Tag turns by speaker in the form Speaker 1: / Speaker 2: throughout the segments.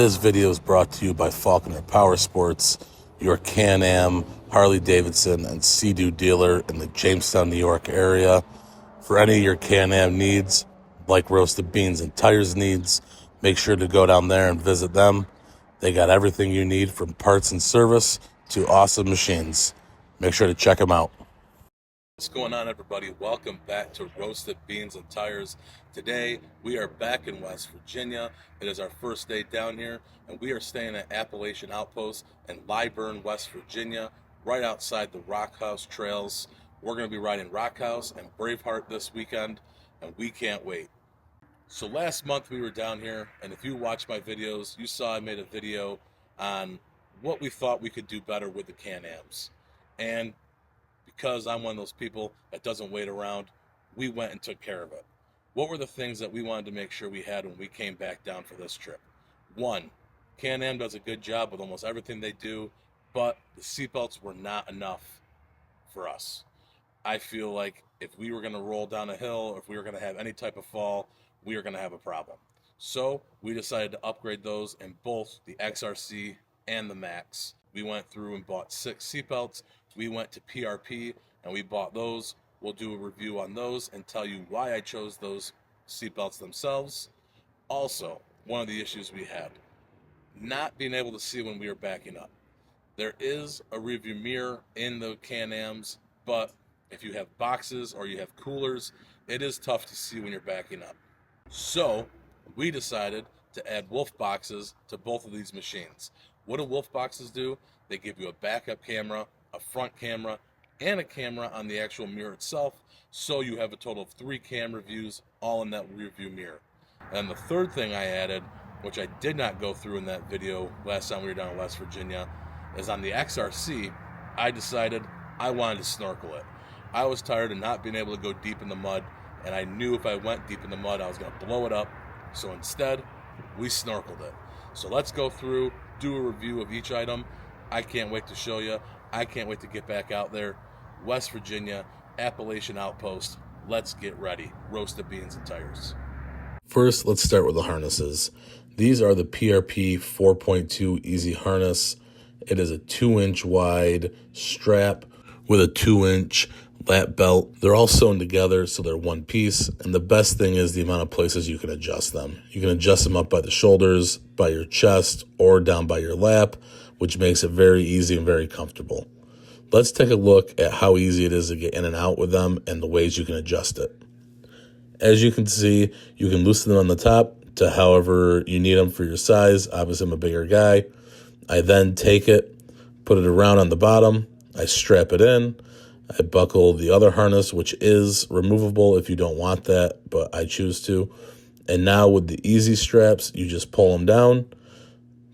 Speaker 1: This video is brought to you by Falconer Power Sports, your Can-Am, Harley-Davidson, and Sea-Doo dealer in the Jamestown, New York area. For any of your Can-Am needs, like roasted beans and tires needs, make sure to go down there and visit them. They got everything you need from parts and service to awesome machines. Make sure to check them out. What's going on, everybody? Welcome back to Roasted Beans and Tires. Today, we are back in West Virginia. It is our first day down here, and we are staying at Appalachian Outpost in Lyburn, West Virginia, right outside the Rock House Trails. We're going to be riding Rock House and Braveheart this weekend, and we can't wait. So last month we were down here, and if you watched my videos, you saw I made a video on what we thought we could do better with the Can-Ams. And because I'm one of those people that doesn't wait around, we went and took care of it. What were the things that we wanted to make sure we had when we came back down for this trip? One, Can-Am does a good job with almost everything they do, but the seatbelts were not enough for us. I feel like if we were going to roll down a hill, or if we were going to have any type of fall, we were going to have a problem. So we decided to upgrade those in both the XRC and the Max. We went through and bought 6 seatbelts. We went to PRP and we bought those. We'll do a review on those and tell you why I chose those seatbelts themselves. Also, one of the issues we had, not being able to see when we were backing up. There is a rearview mirror in the Can-Ams, but if you have boxes or you have coolers, it is tough to see when you're backing up. So we decided to add wolf boxes to both of these machines. What do wolf boxes do? They give you a backup camera, a front camera, and a camera on the actual mirror itself, so you have a total of 3 camera views all in that rear view mirror. And the third thing I added, which I did not go through in that video last time we were down in West Virginia, is on the XRC, I decided I wanted to snorkel it. I was tired of not being able to go deep in the mud, and I knew if I went deep in the mud, I was going to blow it up. So instead, we snorkeled it. So let's go through, do a review of each item. I can't wait to show you. I can't wait to get back out there. West Virginia, Appalachian Outpost. Let's get ready. Roasted beans and tires. First, let's start with the harnesses. These are the PRP 4.2 Easy Harness. It is a 2-inch wide strap with a 2-inch lap belt. They're all sewn together, so they're one piece. And the best thing is the amount of places you can adjust them. You can adjust them up by the shoulders, by your chest, or down by your lap, which makes it very easy and very comfortable. Let's take a look at how easy it is to get in and out with them and the ways you can adjust it. As you can see, you can loosen them on the top to however you need them for your size. Obviously, I'm a bigger guy. I then take it, put it around on the bottom. I strap it in. I buckle the other harness, which is removable if you don't want that, but I choose to. And now with the easy straps, you just pull them down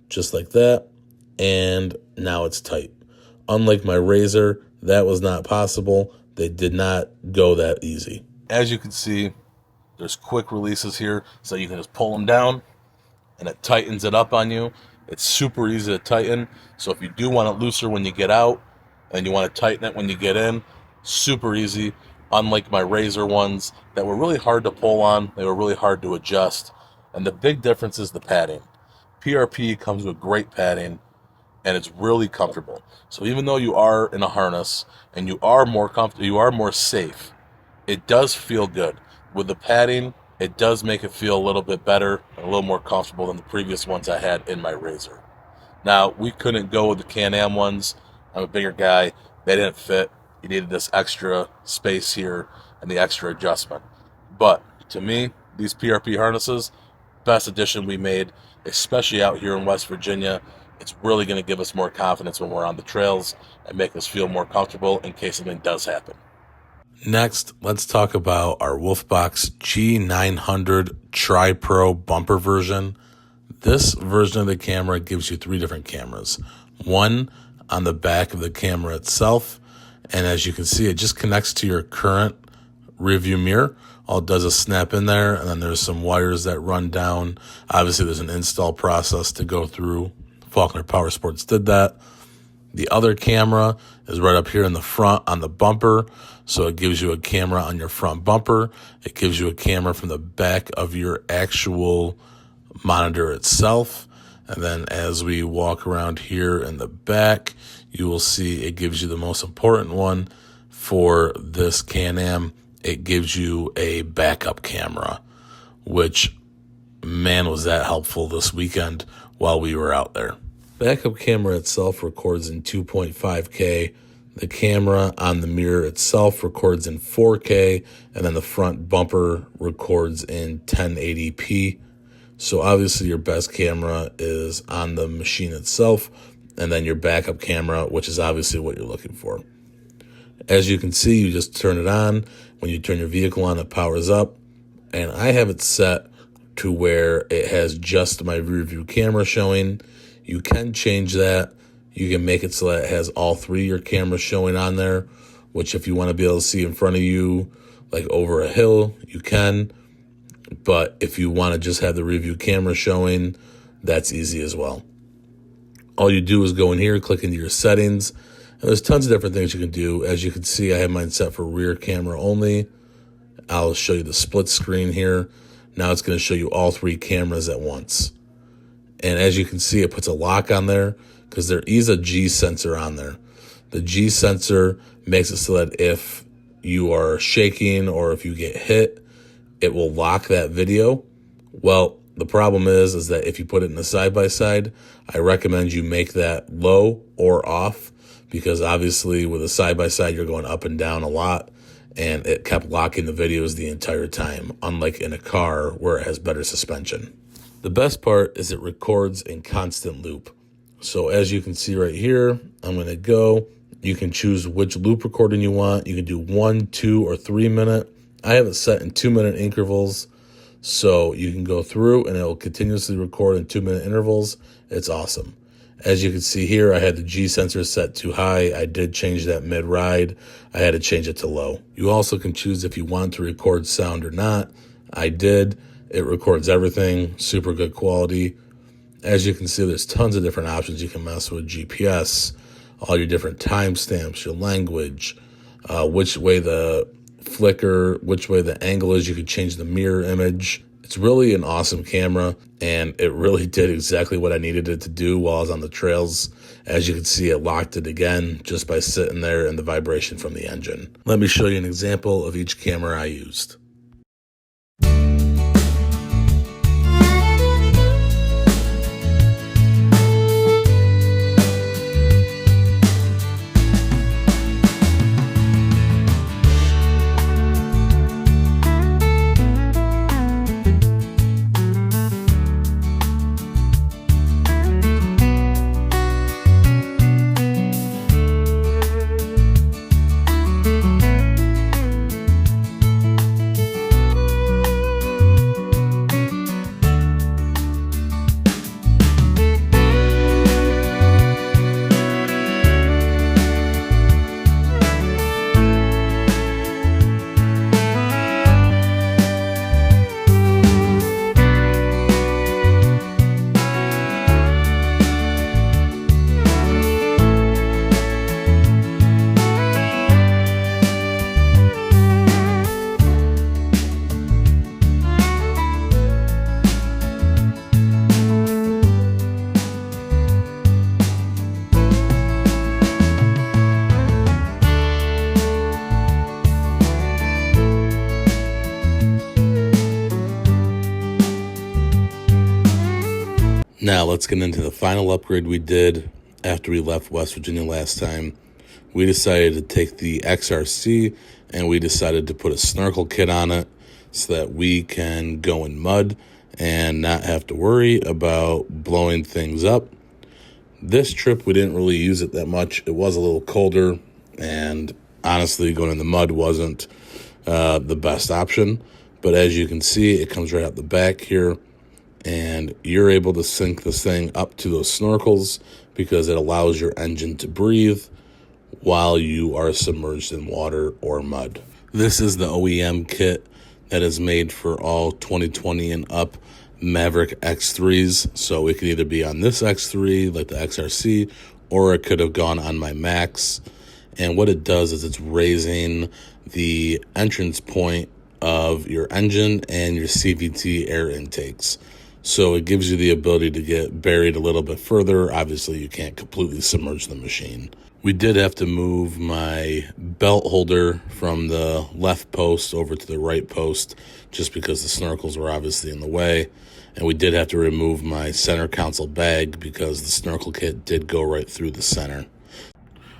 Speaker 1: just like that. And now it's tight. Unlike my Razor, that was not possible. They did not go that easy. As you can see, there's quick releases here, so you can just pull them down, and it tightens it up on you. It's super easy to tighten, so if you do want it looser when you get out, and you want to tighten it when you get in, super easy. Unlike my Razor ones that were really hard to pull on, they were really hard to adjust. And the big difference is the padding. PRP comes with great padding, and it's really comfortable. So even though you are in a harness and you are more comfortable, you are more safe, it does feel good. With the padding, it does make it feel a little bit better and a little more comfortable than the previous ones I had in my Razor. Now, we couldn't go with the Can-Am ones. I'm a bigger guy. They didn't fit. You needed this extra space here and the extra adjustment. But to me, these PRP harnesses, best addition we made, especially out here in West Virginia. It's really going to give us more confidence when we're on the trails and make us feel more comfortable in case something does happen. Next, let's talk about our WolfBox G900 Tri-Pro bumper version. This version of the camera gives you 3 different cameras. One on the back of the camera itself, and as you can see, it just connects to your current rearview mirror. All it does is snap in there, and then there's some wires that run down. Obviously, there's an install process to go through. Falconer Power Sports did that. The other camera is right up here in the front on the bumper, so it gives you a camera on your front bumper. It gives you a camera from the back of your actual monitor itself, And then as we walk around here in the back, you will see it gives you the most important one for this Can-Am. It gives you a backup camera, which, man, was that helpful this weekend while we were out there. Backup camera itself records in 2.5K. The camera on the mirror itself records in 4K, and then the front bumper records in 1080p. So obviously your best camera is on the machine itself, and then your backup camera, which is obviously what you're looking for. As you can see, you just turn it on. When you turn your vehicle on, it powers up, and I have it set to where it has just my rear view camera showing. You can change that. You can make it so that it has all three of your cameras showing on there, which if you want to be able to see in front of you, like over a hill, you can. But if you want to just have the rear view camera showing, that's easy as well. All you do is go in here, click into your settings, and there's tons of different things you can do. As you can see, I have mine set for rear camera only. I'll show you the split screen here. Now it's going to show you all three cameras at once. And as you can see, it puts a lock on there because there is a G sensor on there. The G sensor makes it so that if you are shaking or if you get hit, it will lock that video. Well, the problem is that if you put it in a side-by-side, I recommend you make that low or off, because obviously with a side-by-side, you're going up and down a lot, and it kept locking the videos the entire time, unlike in a car where it has better suspension. The best part is it records in constant loop. So as you can see right here, I'm going to go. You can choose which loop recording you want. You can do 1, 2, or 3 minute. I have it set in 2-minute intervals, so you can go through and it will continuously record in 2-minute intervals. It's awesome. As you can see here, I had the G sensor set to high. I did change that mid-ride. I had to change it to low. You also can choose if you want to record sound or not. I did. It records everything, super good quality. As you can see, there's tons of different options. You can mess with GPS, all your different timestamps, your language, which way the flicker, which way the angle is. You can change the mirror image. It's really an awesome camera, and it really did exactly what I needed it to do while I was on the trails. As you can see, it locked it again just by sitting there and the vibration from the engine. Let me show you an example of each camera I used. Now let's get into the final upgrade we did after we left West Virginia last time. We decided to take the XRC and we decided to put a Snorkel Kit on it so that we can go in mud and not have to worry about blowing things up. This trip we didn't really use it that much. It was a little colder, and honestly going in the mud wasn't the best option. But as you can see, it comes right out the back here, and you're able to sync this thing up to those snorkels because it allows your engine to breathe while you are submerged in water or mud. This is the OEM kit that is made for all 2020 and up Maverick X3s. So it could either be on this X3 like the XRC, or it could have gone on my Max. And what it does is it's raising the entrance point of your engine and your CVT air intakes. So it gives you the ability to get buried a little bit further. Obviously, you can't completely submerge the machine. We did have to move my belt holder from the left post over to the right post just because the snorkels were obviously in the way. And we did have to remove my center console bag because the Snorkel Kit did go right through the center.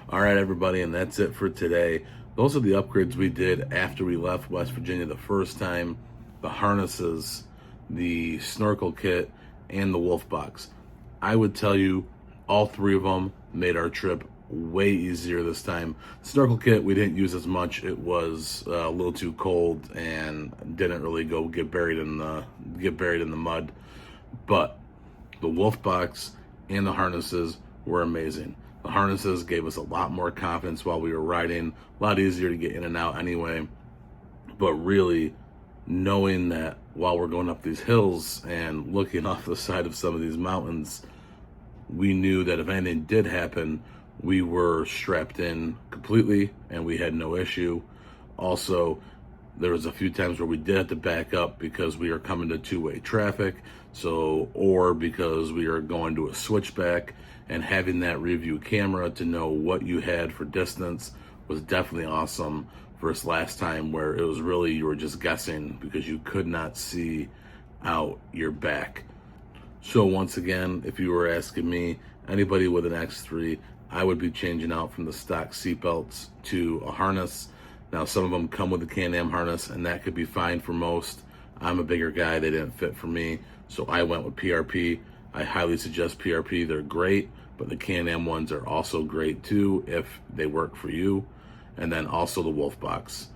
Speaker 1: All right, everybody, and that's it for today. Those are the upgrades we did after we left West Virginia the first time. The harnesses, the Snorkel Kit, and the WolfBox. I would tell you all three of them made our trip way easier this time. Snorkel Kit we didn't use as much. It was a little too cold and didn't really go get buried in the mud. But the WolfBox and the harnesses were amazing. The harnesses gave us a lot more confidence while we were riding, a lot easier to get in and out anyway. But really, knowing that while we're going up these hills and looking off the side of some of these mountains, we knew that if anything did happen, we were strapped in completely and we had no issue. Also, there was a few times where we did have to back up because we are coming to two-way traffic, or because we are going to a switchback, and having that review camera to know what you had for distance was definitely awesome versus last time where it was really you were just guessing because you could not see out your back. So once again, if you were asking me, anybody with an X3, I would be changing out from the stock seatbelts to a harness. Now, some of them come with a Can-Am harness, and that could be fine for most. I'm a bigger guy. They didn't fit for me, so I went with PRP. I highly suggest PRP. They're great, but the Can-Am ones are also great too if they work for you. And then also the WolfBox.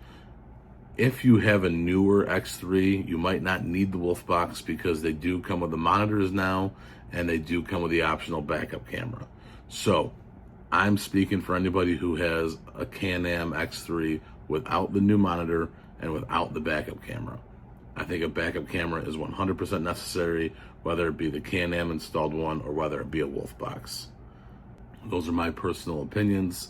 Speaker 1: If you have a newer X3, you might not need the WolfBox because they do come with the monitors now, and they do come with the optional backup camera. So I'm speaking for anybody who has a Can-Am X3 without the new monitor and without the backup camera. I think a backup camera is 100% necessary, whether it be the Can-Am installed one or whether it be a WolfBox. Those are my personal opinions.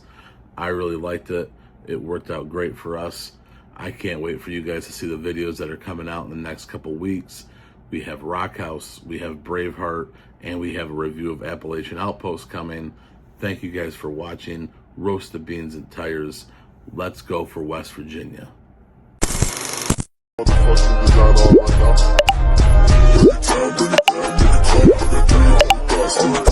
Speaker 1: I really liked it. It worked out great for us. I can't wait for you guys to see the videos that are coming out in the next couple weeks. We have Rock House, we have Braveheart, and we have a review of Appalachian Outpost coming. Thank you guys for watching. Roast the beans and tires. Let's go for West Virginia. Motherfucking design all right now.